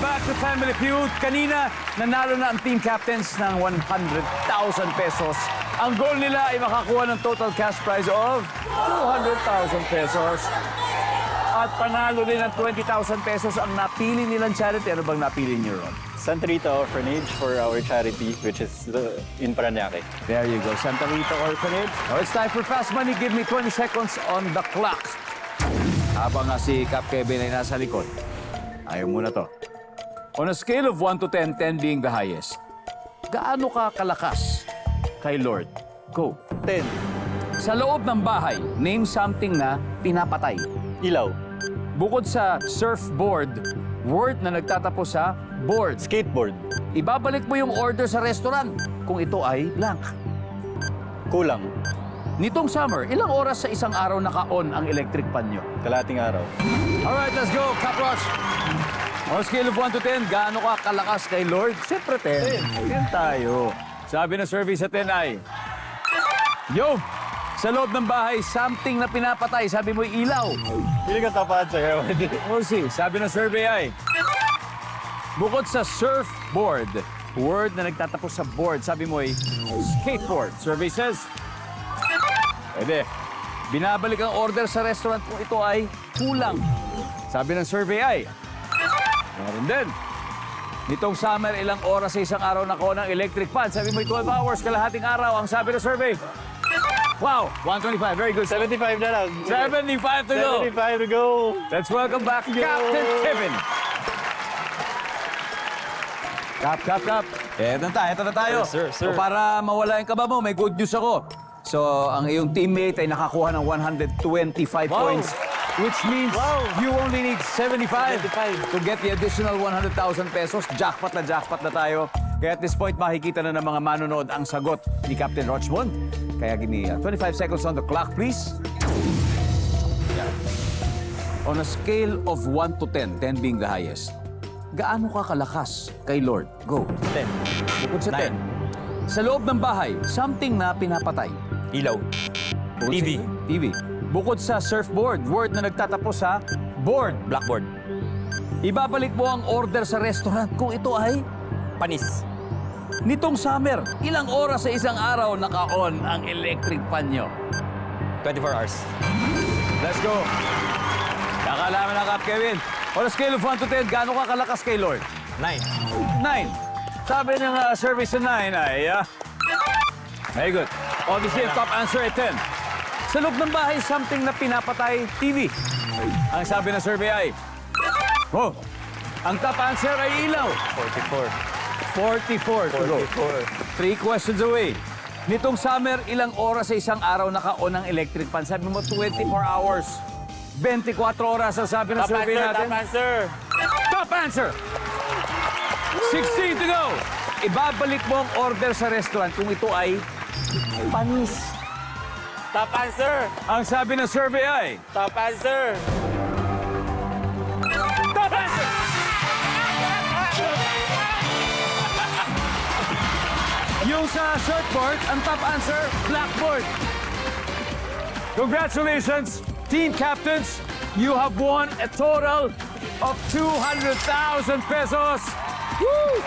back to Family Feud. Kanina, nanalo na ang team captains ng 100,000 pesos. Ang goal nila ay makakuha ng total cash prize of 200,000 pesos. At panalo din ng 20,000 pesos ang napili nilang charity. Ano bang napili niyo ron? Santa Rita Orphanage for our charity, which is in Parañaque. There you go, Santa Rita Orphanage. Now it's time for Fast Money. Give me 20 seconds on the clock. Habang nga si Cap Kevin ay nasa likod. Ayaw muna to. On a scale of 1 to 10, 10 being the highest, gaano ka kalakas kay Lord? Go. 10. Sa loob ng bahay, name something na pinapatay. Ilaw. Bukod sa surfboard, word na nagtatapos sa board. Skateboard. Ibabalik mo yung order sa restaurant kung ito ay blank. Kulang. Nitong summer, ilang oras sa isang araw naka-on ang electric pan nyo? Kalating araw. Alright, let's go, Cap Roach. On a scale of 1 to 10, gaano ka kalakas kay Lord? Siyempre 10. 10 tayo. Sabi ng survey sa 10 ay, Yo! Sa loob ng bahay, something na pinapatay. Sabi mo, ilaw. Pili ka tapat sa'yo. We'll see. Sabi ng survey ay, bukod sa surfboard, word na nagtatapos sa board. Sabi mo ay, skateboard. Survey says, pwede. Binabalik ang order sa restaurant kung ito ay kulang. Sabi ng survey ay, meron din. Nitong summer, ilang oras sa isang araw nakuha ng electric fan. Sabi mo, 12 hours, kalahating araw. Ang sabi ng survey, wow, 125. Very good. 75 na lang. 75 to go. 75 to go. Let's welcome back Captain Kevin. Cap. Eto na tayo. Sir. So para mawala yung kaba mo, may good news ako. So, ang iyong teammate ay nakakuha ng 125 points. Which means you only need 75 to get the additional 100,000 pesos. Jackpot na tayo. Kaya at this point, makikita na ng mga manonood ang sagot ni Captain Rochmond. Kaya give me 25 seconds on the clock, please. Yeah. On a scale of 1 to 10, 10 being the highest, gaano ka kalakas kay Lord? Go. 10. Bukod sa 10. 9. Sa loob ng bahay, something na pinapatay. Ilaw. Bukod TV. sa TV. Bukod sa surfboard, word na nagtatapos sa board. Blackboard. Ibabalik mo ang order sa restaurant kung ito ay Panis. nitong summer. Ilang oras sa isang araw naka-on ang electric fan nyo? 24 hours. Let's go. Kakalaman na, Cap Kevin. On a scale of 1 to 10, gaano ka kalakas kay Lord? 9. 9. Sabi ng service na 9 ay... very good. Obviously, ang top answer ay 10. Sa loob ng bahay, something na pinapatay, TV. Ang sabi ng survey ay... Oh, ang top answer ay ilaw. 44 to go. 3 questions away. Nitong summer, ilang oras sa isang araw naka-on ang electric fan? Sabi mo, 24 hours. 24 oras ang sabi ng survey natin. Top answer! 16 to go. Ibabalik mo ang order sa restaurant kung ito ay panis. Top answer. Ang sabi ng survey ay... Top answer. Top answer! Yung sa surfboard, ang top answer, blackboard. Congratulations, team captains. You have won a total of 200,000 pesos. Woo!